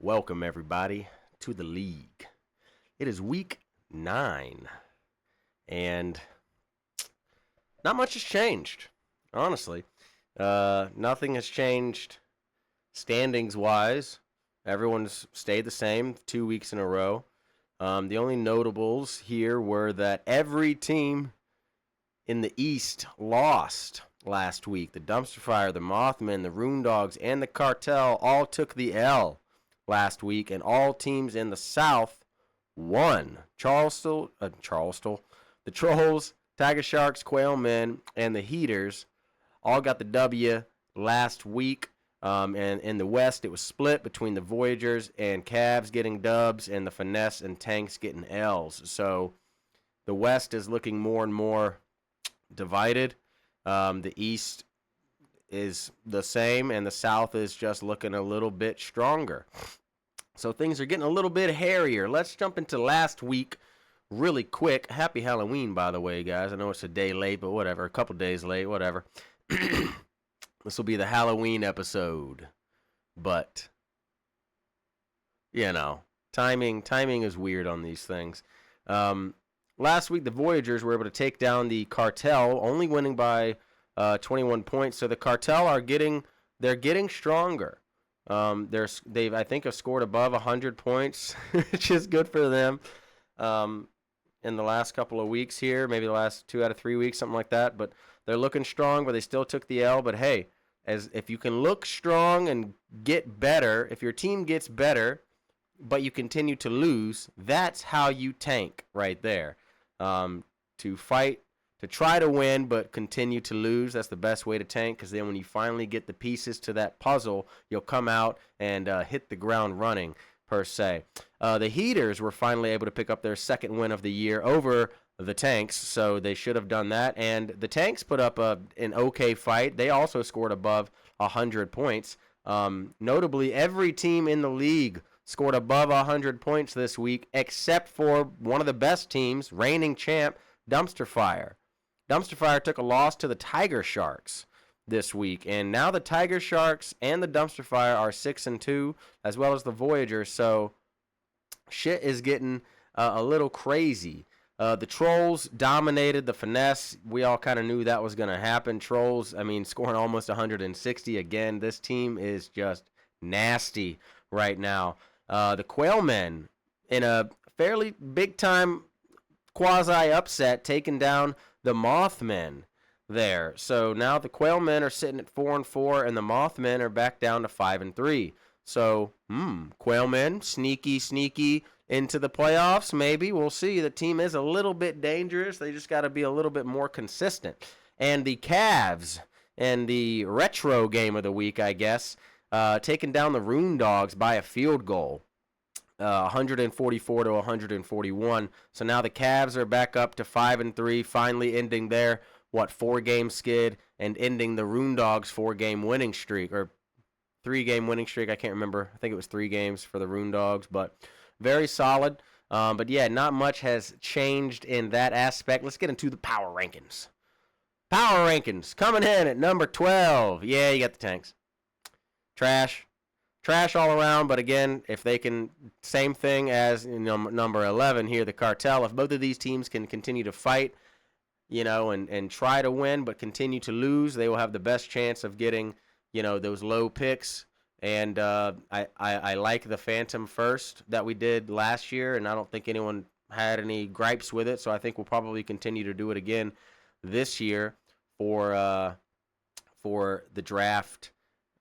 Welcome, everybody, to the league. It is week 9, and not much has changed, honestly. Nothing has changed standings-wise. Everyone's stayed the same 2 weeks in a row. The only notables here were that every team in the East lost last week. The Dumpster Fire, the Mothmen, the Rune Dogs, and the Cartel all took the L last week, and all teams in the South won. Charleston, the Trolls, Tiger Sharks, Quail Men, and the Heaters all got the W last week. And in the West, it was split between the Voyagers and Cavs getting dubs, and the Finesse and Tanks getting L's. So the West is looking more and more divided. The East is the same, and the South is just looking a little bit stronger. So things are getting a little bit hairier. Let's jump into last week really quick. Happy Halloween, by the way, guys. I know it's a day late, but whatever. A couple days late, whatever. This will be the Halloween episode. But, timing is weird on these things. Last week, the Voyagers were able to take down the Cartel, only winning by 21 points. So the Cartel they're getting stronger. They've I think have scored above 100 points, which is good for them. In the last couple of weeks here, maybe the last 2 out of 3 weeks, something like that. But they're looking strong, but they still took the L. But hey, if you can look strong and get better, if your team gets better, but you continue to lose, that's how you tank right there. To fight, to try to win, but continue to lose. That's the best way to tank, because then when you finally get the pieces to that puzzle, you'll come out and hit the ground running, per se. The Heaters were finally able to pick up their second win of the year over the Tanks, so they should have done that. And the Tanks put up an okay fight. They also scored above 100 points. Notably, every team in the league scored above 100 points this week, except for one of the best teams, reigning champ, Dumpster Fire. Dumpster Fire took a loss to the Tiger Sharks this week, and now the Tiger Sharks and the Dumpster Fire are 6-2, as well as the Voyagers. So shit is getting a little crazy. The Trolls dominated the Finesse. We all kind of knew that was going to happen. Trolls, scoring almost 160 again. This team is just nasty right now. The Quail Men, in a fairly big-time quasi-upset, taking down the Mothmen there. So now the Quail Men are sitting at 4-4, and the Mothmen are back down to 5-3. So, Quail Men, sneaky into the playoffs, maybe. We'll see. The team is a little bit dangerous. They just got to be a little bit more consistent. And the Cavs, and the retro game of the week, I guess, taking down the Rune Dogs by a field goal. 144 to 141. So now the Cavs are back up to 5-3, finally ending their 4-game skid and ending the Rune Dogs 4-game winning streak, or 3-game winning streak. I can't remember. I think it was 3 games for the Rune Dogs, but very solid. But yeah, not much has changed in that aspect. Let's get into the power rankings. Power rankings coming in at number 12. Yeah, you got the Tanks. Trash all around, but again, if they can, same thing as number 11 here, the Cartel. If both of these teams can continue to fight, and try to win, but continue to lose, they will have the best chance of getting, those low picks. And I like the Phantom first that we did last year, and I don't think anyone had any gripes with it, so I think we'll probably continue to do it again this year for the draft.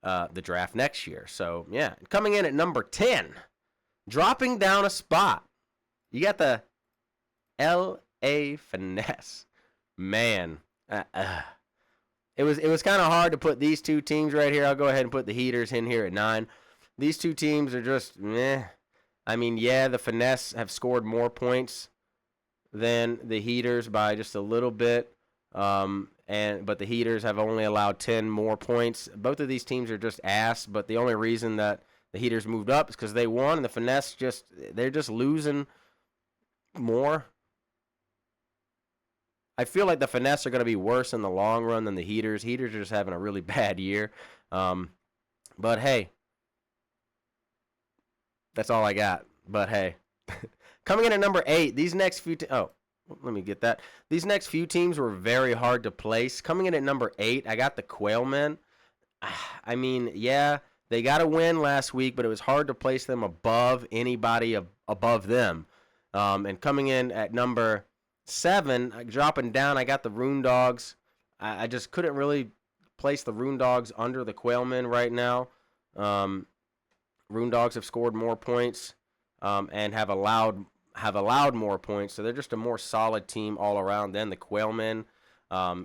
The draft next year. So, yeah. Coming in at number 10, dropping down a spot, you got the L.A. Finesse. Man. It was kind of hard to put these two teams right here. I'll go ahead and put the Heaters in here at 9. These two teams are just, meh. The Finesse have scored more points than the Heaters by just a little bit. But the Heaters have only allowed 10 more points. Both of these teams are just ass, but the only reason that the Heaters moved up is because they won, and the Finesse they're just losing more. I feel like the Finesse are going to be worse in the long run than the Heaters. Heaters are just having a really bad year. But hey, That's all I got. But hey, coming in at number 8, these next few let me get that. These next few teams were very hard to place. Coming in at number 8, I got the Quailmen. I mean, yeah, they got a win last week, but it was hard to place them above anybody above them. And coming in at number 7, dropping down, I got the Rune Dogs. I just couldn't really place the Rune Dogs under the Quailmen right now. Rune Dogs have scored more points and have allowed more points, so they're just a more solid team all around than the Quailmen.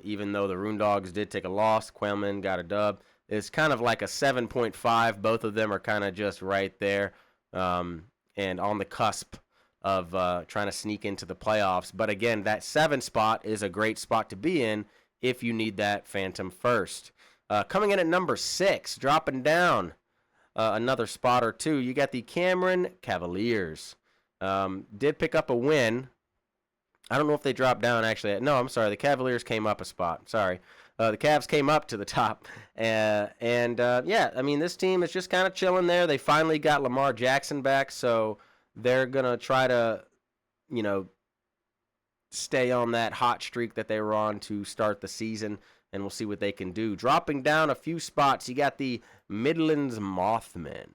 Even though the Rune Dogs did take a loss, Quailmen got a dub. It's kind of like a 7.5. Both of them are kind of just right there and on the cusp of trying to sneak into the playoffs. But again, that 7 spot is a great spot to be in if you need that Phantom first. Coming in at number 6, dropping down another spot or two, you got the Cameron Cavaliers. Did pick up a win. I don't know if they dropped down, actually. No, I'm sorry. The Cavaliers came up a spot. Sorry. The Cavs came up to the top. Yeah, I mean, this team is just kind of chilling there. They finally got Lamar Jackson back, so they're going to try to, stay on that hot streak that they were on to start the season, and we'll see what they can do. Dropping down a few spots, you got the Midlands Mothmen.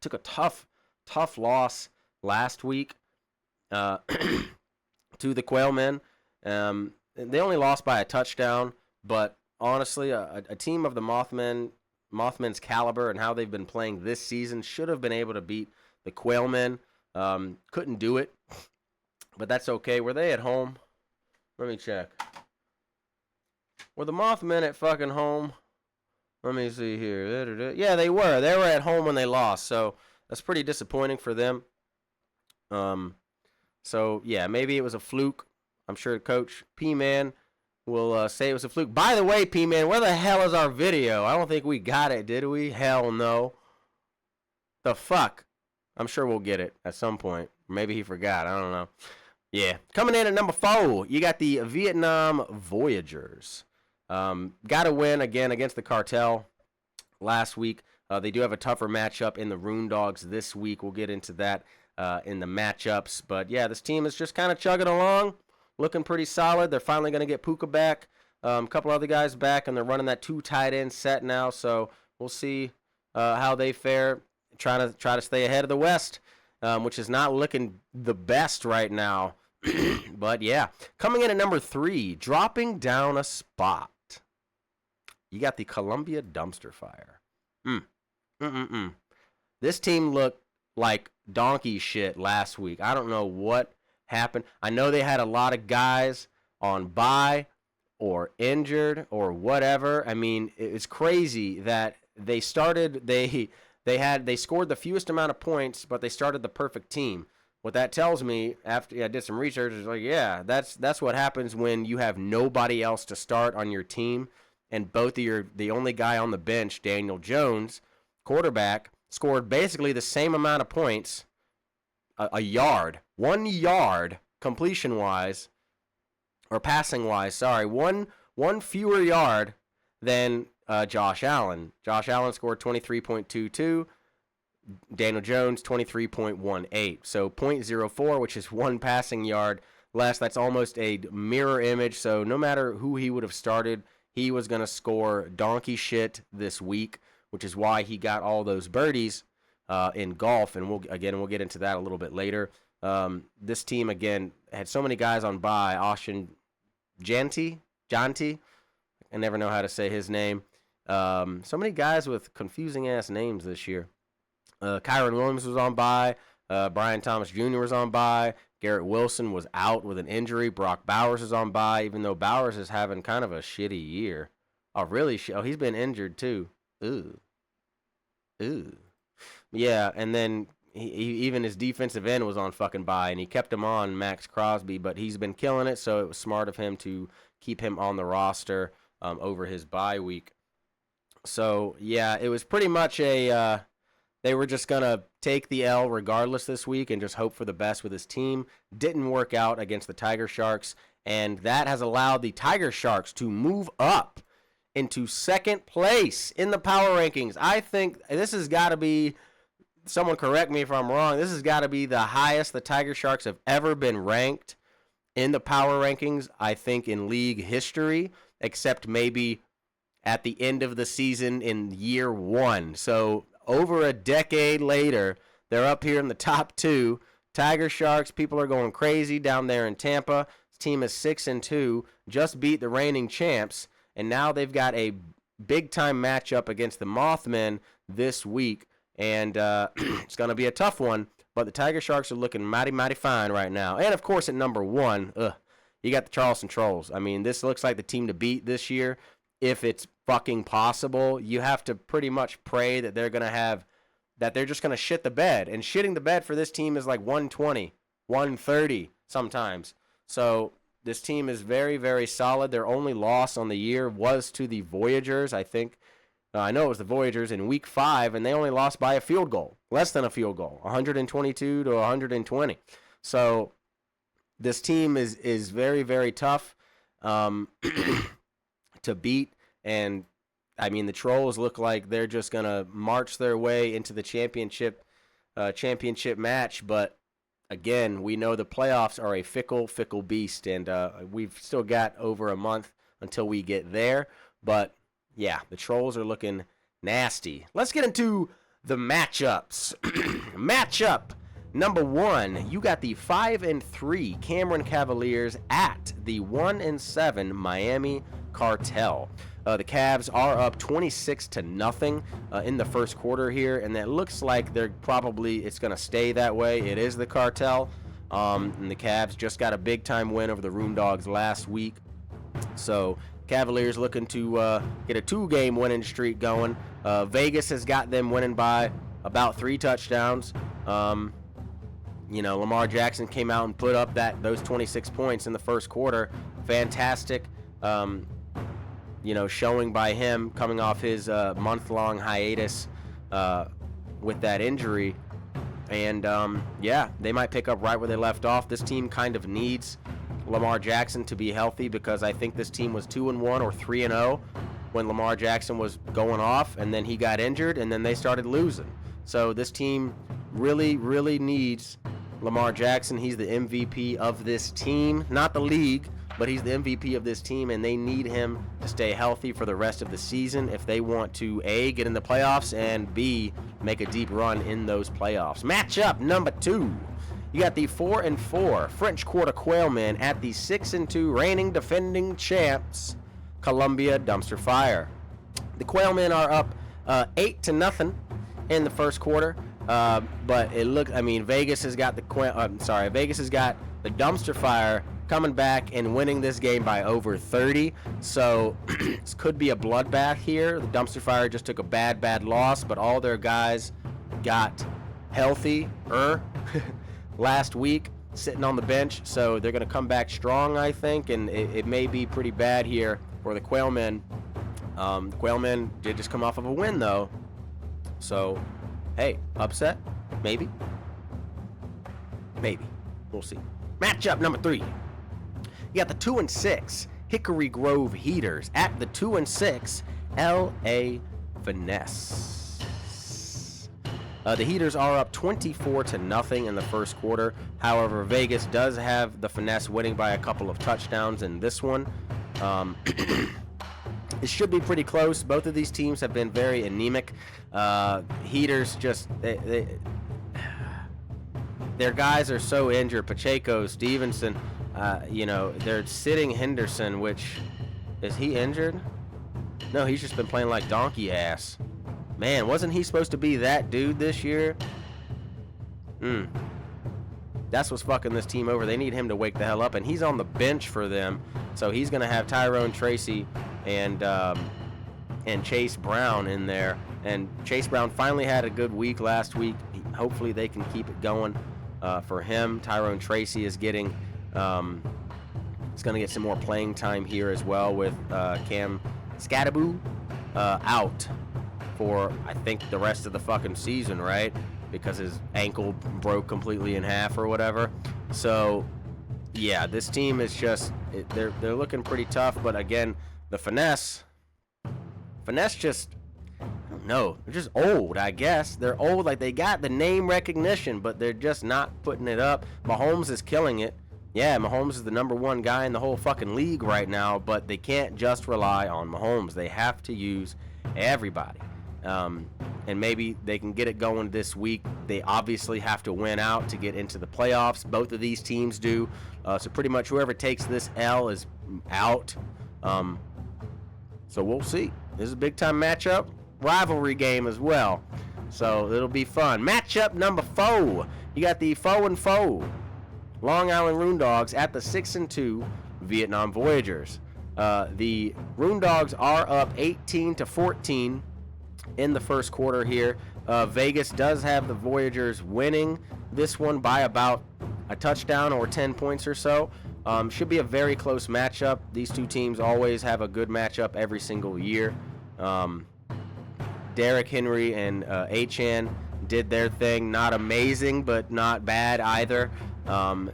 Took a tough loss last week to the Quailmen. They only lost by a touchdown, but honestly, a team of the Mothmen's caliber and how they've been playing this season should have been able to beat the Quailmen. Couldn't do it, but that's okay. Were they at home? Let me check. Were the Mothmen at fucking home? Let me see here. Yeah, they were. They were at home when they lost, so that's pretty disappointing for them. So, yeah, maybe it was a fluke. I'm sure Coach P-Man will say it was a fluke. By the way, P-Man, where the hell is our video? I don't think we got it, did we? Hell no. The fuck? I'm sure we'll get it at some point. Maybe he forgot. I don't know. Yeah. Coming in at number 4, you got the Vietnam Voyagers. Got a win again against the Cartel last week. They do have a tougher matchup in the Rune Dogs this week. We'll get into that in the matchups. But, yeah, this team is just kind of chugging along, looking pretty solid. They're finally going to get Puka back, a couple other guys back, and they're running that 2 tight end set now. So we'll see how they fare, try to stay ahead of the West, which is not looking the best right now. But, yeah, coming in at number 3, dropping down a spot, you got the Columbia Dumpster Fire. This team looked like donkey shit last week. I don't know what happened. I know they had a lot of guys on bye or injured or whatever. I mean, it's crazy that they scored the fewest amount of points, but they started the perfect team. What that tells me, after I did some research, is like, yeah, that's what happens when you have nobody else to start on your team, and the only guy on the bench, Daniel Jones, quarterback, scored basically the same amount of points, 1 yard completion-wise, or passing-wise, sorry, one fewer yard than Josh Allen. Josh Allen scored 23.22. Daniel Jones, 23.18. So 0.04, which is 1 passing yard less. That's almost a mirror image. So no matter who he would have started, he was going to score donkey shit this week, which is why he got all those birdies in golf. And we'll get into that a little bit later. This team, again, had so many guys on bye. Austin Janty. I never know how to say his name. So many guys with confusing-ass names this year. Kyron Williams was on bye. Brian Thomas Jr. was on bye. Garrett Wilson was out with an injury. Brock Bowers is on bye, even though Bowers is having kind of a shitty year. Oh, really? He's been injured, too. Ooh. Yeah, and then even his defensive end was on fucking bye, and he kept him on, Max Crosby, but he's been killing it, so it was smart of him to keep him on the roster over his bye week. So, yeah, it was pretty much they were just going to take the L regardless this week and just hope for the best with his team. Didn't work out against the Tiger Sharks, and that has allowed the Tiger Sharks to move up into second place in the power rankings. I think this has got to be someone correct me if I'm wrong. This has got to be the highest the Tiger Sharks have ever been ranked in the power rankings, I think, in league history, except maybe at the end of the season in year 1. So over a decade later, they're up here in the top 2. Tiger Sharks, people are going crazy down there in Tampa. This team is 6-2, just beat the reigning champs, and now they've got a big-time matchup against the Mothmen this week, and it's going to be a tough one, but the Tiger Sharks are looking mighty, mighty fine right now. And, of course, at number 1, you got the Charleston Trolls. I mean, this looks like the team to beat this year. If it's fucking possible, you have to pretty much pray that they're just going to shit the bed. And shitting the bed for this team is like 120, 130 sometimes. So this team is very, very solid. Their only loss on the year was to the Voyagers, I think. I know it was the Voyagers in week 5, and they only lost by a field goal, less than a field goal, 122 to 120. So this team is very, very tough to beat. And, I mean, the Trolls look like they're just going to march their way into the championship match. But, again, we know the playoffs are a fickle, fickle beast, and we've still got over a month until we get there. But, yeah, the Trolls are looking nasty. Let's get into the matchups. Matchup number 1, you got the 5-3 Cameron Cavaliers at the 1-7 Miami Cartel. The Cavs are up 26-0 in the first quarter here, and it looks like it's going to stay that way. It is the Cartel, and the Cavs just got a big-time win over the Room Dogs last week. So Cavaliers looking to get a 2-game winning streak going. Vegas has got them winning by about 3 touchdowns. Lamar Jackson came out and put up those 26 points in the first quarter. Fantastic. Showing by him coming off his month-long hiatus with that injury. And, they might pick up right where they left off. This team kind of needs Lamar Jackson to be healthy because I think this team was 2-1 or 3-0 when Lamar Jackson was going off, and then he got injured, and then they started losing. So this team really, really needs Lamar Jackson. He's the MVP of this team, not the league, but he's the MVP of this team, and they need him to stay healthy for the rest of the season if they want to, A, get in the playoffs, and B, make a deep run in those playoffs. Matchup number 2. You got the 4-4 French Quarter Quailmen at the 6-2 reigning defending champs, Columbia Dumpster Fire. The Quailmen are up 8-0 in the first quarter, but Vegas has got the Dumpster Fire coming back and winning this game by over 30. So this could be a bloodbath here. The Dumpster Fire just took a bad loss, but all their guys got healthy last week, sitting on the bench. So they're going to come back strong, I think, and it may be pretty bad here for the Quailmen. The Quailmen did just come off of a win, though. So, hey, upset? Maybe. We'll see. Matchup number 3. You got the 2-6 Hickory Grove Heaters at the 2-6 LA Finesse. The Heaters are up 24-0 in the first quarter. However, Vegas does have the Finesse winning by a couple of touchdowns in this one. It should be pretty close. Both of these teams have been very anemic. Heaters just their guys are so injured. Pacheco, Stevenson, they're sitting Henderson, which, is he injured? No, he's just been playing like donkey ass. Man, wasn't he supposed to be that dude this year? That's what's fucking this team over. They need him to wake the hell up, and he's on the bench for them. So he's going to have Tyrone Tracy and Chase Brown in there. And Chase Brown finally had a good week last week. Hopefully they can keep it going for him. Tyrone Tracy is getting he's going to get some more playing time here as well with Cam Skattebo out for, I think, the rest of the fucking season, right? Because his ankle broke completely in half or whatever. So, yeah, this team is just, they're looking pretty tough. But again, the Finesse just, know. They're just old, I guess. They're old. Like, they got the name recognition, but they're just not putting it up. Mahomes is killing it. Yeah, Mahomes is the #1 guy in the whole fucking league right now, but they can't just rely on Mahomes. They have to use everybody. And maybe they can get it going this week. They obviously have to win out to get into the playoffs. Both of these teams do. So pretty much whoever takes this L is out. So we'll see. This is a big-time matchup. Rivalry game as well. So it'll be fun. Matchup number 4. You got the 4-4 Long Island Roondogs at the 6-2 Vietnam Voyagers. The Roondogs are up 18-14 in the first quarter here. Vegas does have the Voyagers winning this one by about a touchdown or 10 points or so. Should be a very close matchup. These two teams always have a good matchup every single year. Derrick Henry and Achane did their thing. Not amazing, but not bad either.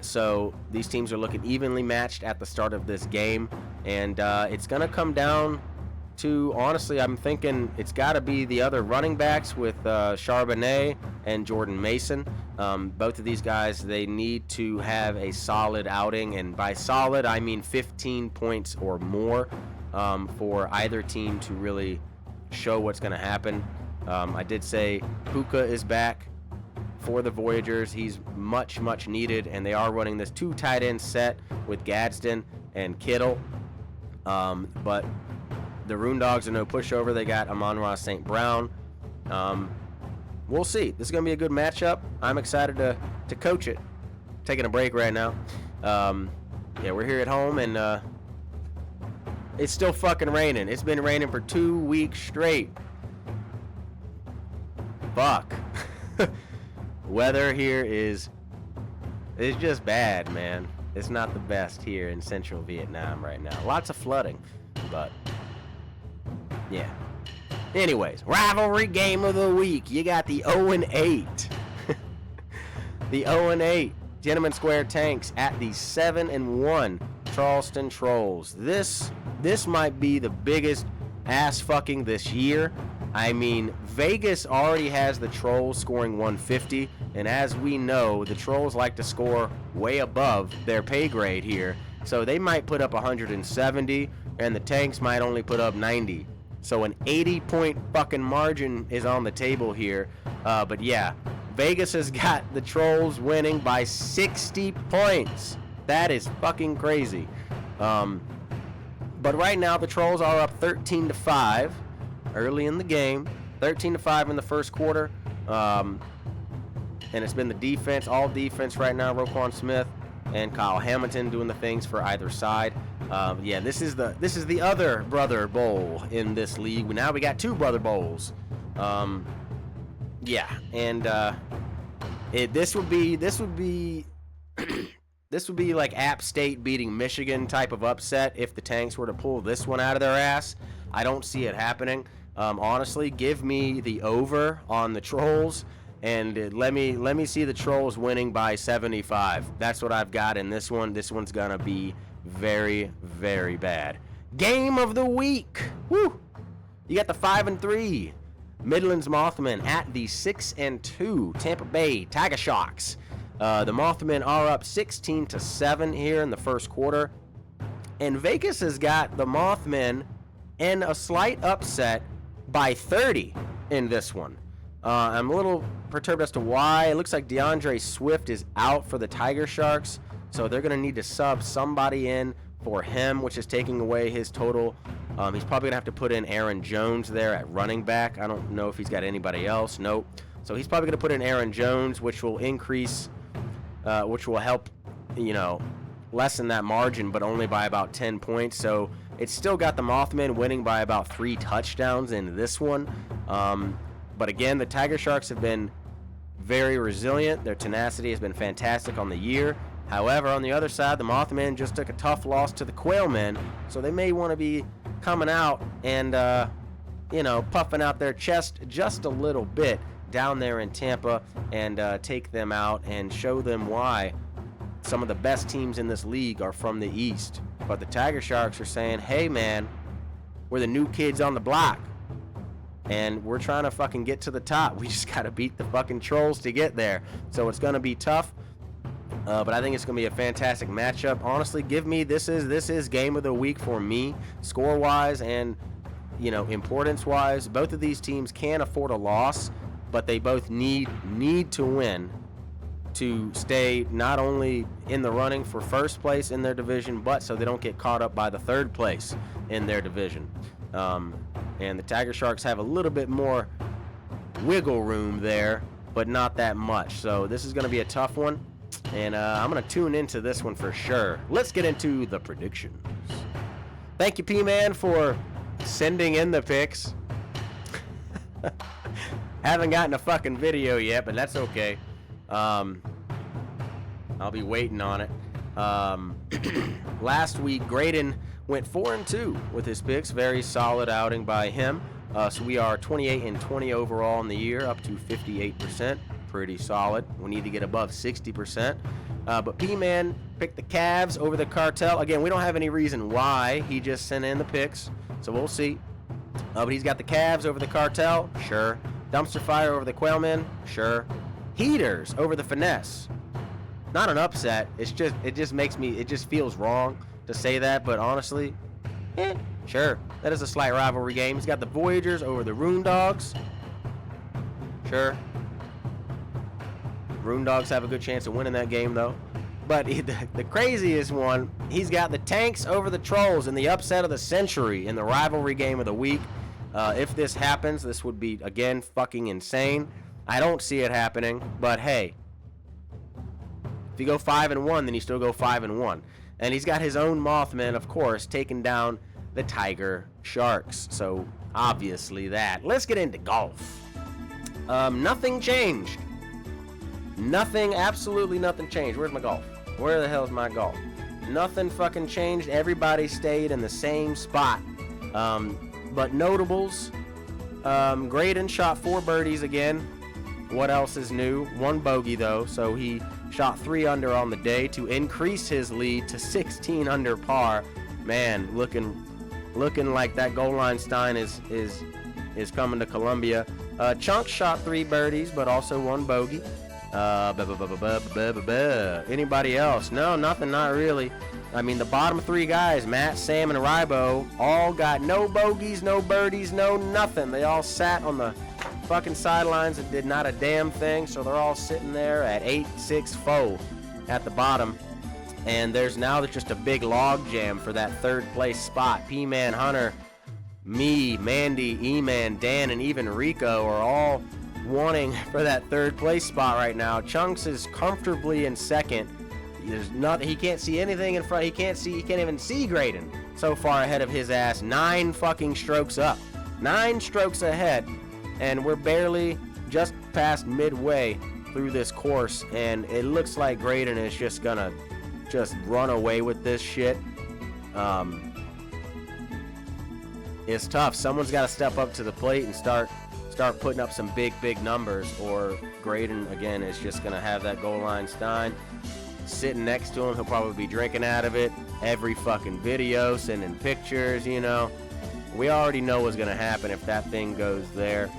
So these teams are looking evenly matched at the start of this game. And it's going to come down to, honestly, I'm thinking it's got to be the other running backs with Charbonnet and Jordan Mason. Both of these guys, they need to have a solid outing. And by solid, I mean 15 points or more for either team to really show what's going to happen. I did say Puka is back for the Voyagers. He's much, much needed, and they are running this 2 tight end set with Gadsden and Kittle. But the Roondogs are no pushover. They got Amon-Ra St. Brown. We'll see. This is going to be a good matchup. I'm excited to coach it. Taking a break right now. Yeah, we're here at home, and it's still fucking raining. It's been raining for 2 weeks straight. Fuck. Weather here is just bad, man. It's not the best here in central Vietnam right now. Lots of flooding, but yeah. Anyways, rivalry game of the week. You got the 0-8. The 0-8 Gentleman Square Tanks at the 7-1 Charleston Trolls. This might be the biggest ass fucking this year. I mean, Vegas already has the Trolls scoring 150, and as we know, the Trolls like to score way above their pay grade here. So they might put up 170, and the Tanks might only put up 90. So an 80-point fucking margin is on the table here. But yeah, Vegas has got the Trolls winning by 60 points. That is fucking crazy. But right now, the Trolls are up 13-5 early in the game. 13-5 in the first quarter. And it's been the defense, all defense right now. Roquan Smith and Kyle Hamilton doing the things for either side. Yeah, this is the other brother bowl in this league. Now we got 2 brother bowls. Yeah, and this would be this would be like App State beating Michigan type of upset if the Tanks were to pull this one out of their ass. I don't see it happening. Honestly, give me the over on the Trolls, and let me see the Trolls winning by 75. That's what I've got in this one. This one's gonna be very, very bad. Game of the week. Woo! You got the 5-3 Midlands Mothmen at the 6-2 Tampa Bay Tiger Sharks. The Mothmen are up 16-7 here in the first quarter, and Vegas has got the Mothmen in a slight upset by 30 in this one. I'm a little perturbed as to why. It looks like DeAndre Swift is out for the Tiger Sharks, so they're going to need to sub somebody in for him, which is taking away his total. He's probably going to have to put in Aaron Jones there at running back. I don't know if he's got anybody else. Nope. So he's probably going to put in Aaron Jones, which will increase, which will help, lessen that margin, but only by about 10 points. So it's still got the Mothmen winning by about 3 touchdowns in this one. But again, the Tiger Sharks have been very resilient. Their tenacity has been fantastic on the year. However, on the other side, the Mothmen just took a tough loss to the Quailmen, so they may want to be coming out and, puffing out their chest just a little bit down there in Tampa and take them out and show them why some of the best teams in this league are from the East. But the Tiger Sharks are saying, hey, man, we're the new kids on the block. and we're trying to fucking get to the top. We just got to beat the fucking trolls to get there. So it's going to be tough. But I think it's going to be a fantastic matchup. Honestly, this is game of the week for me, score-wise and, importance-wise. Both of these teams can afford a loss, but they both need to win to stay not only in the running for first place in their division, but so they don't get caught up by the third place in their division. And the Tiger Sharks have a little bit more wiggle room there, but not that much. So this is going to be a tough one. And I'm going to tune into this one for sure. Let's get into the predictions. Thank you, P-Man, for sending in the picks. Haven't gotten a fucking video yet, but that's okay. I'll be waiting on it. Last week, Graydon went 4-2 with his picks. Very solid outing by him. So we are 28-20 overall in the year, up to 58%. Pretty solid. We need to get above 60%. But P-Man picked the Cavs over the Cartel. Again, we don't have any reason why. He just sent in the picks, so we'll see. But he's got the Cavs over the Cartel. Sure. Dumpster Fire over the Quailmen. Sure. Heaters over the Finesse. Not an upset. It just feels wrong to say that, but honestly, sure. That is a slight rivalry game. He's got the Voyagers over the Rune Dogs. Sure. Rune Dogs have a good chance of winning that game, though. But the craziest one, he's got the Tanks over the Trolls in the upset of the century in the rivalry game of the week. If this happens, this would be, again, fucking insane. I don't see it happening, but hey. If you go 5-1, then you still go 5-1. And he's got his own Mothman, of course, taking down the Tiger Sharks. So, obviously that. Let's get into golf. Nothing changed. Absolutely nothing changed. Where's my golf? Where the hell is my golf? Nothing fucking changed. Everybody stayed in the same spot. But notables, Graydon shot 4 birdies again. What else is new? 1 bogey, though, so he shot 3 under on the day to increase his lead to 16 under par. Man, looking like that goal line Stein is coming to Columbia. Chunk shot 3 birdies, but also 1 bogey. Anybody else? No, nothing, not really. I mean, the bottom 3 guys, Matt, Sam, and Rybo, all got no bogeys, no birdies, no nothing. They all sat on the fucking sidelines and did not a damn thing, so they're all sitting there at 8-6-4 at the bottom. And there's just a big log jam for that 3rd place spot. P-Man, Hunter, me, Mandy, E-Man, Dan, and even Rico are all wanting for that 3rd place spot right now. Chunks is comfortably in 2nd. There's nothing. He can't see anything in front. He can't even see Graydon so far ahead of his ass. 9 fucking strokes up. 9 strokes ahead. And we're barely just past midway through this course. And it looks like Graydon is just gonna run away with this shit. It's tough. Someone's got to step up to the plate and start putting up some big numbers, or Graydon again is just gonna have that goal line Stein sitting next to him. He'll probably be drinking out of it every fucking video, sending pictures. We already know what's gonna happen if that thing goes there.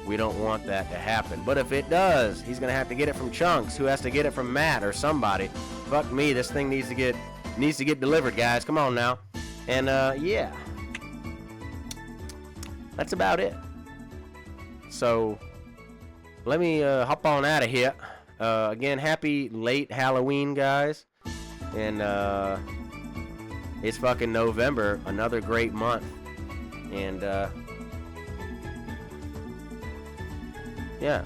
We don't want that to happen, but if it does, he's gonna have to get it from Chunks, who has to get it from Matt or somebody. Fuck me, this thing needs to get delivered, guys. Come on now. And yeah, that's about it. So let me hop on out of here. Again, happy late Halloween, guys. And it's fucking November, another great month. And yeah.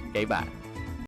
Okay, bye.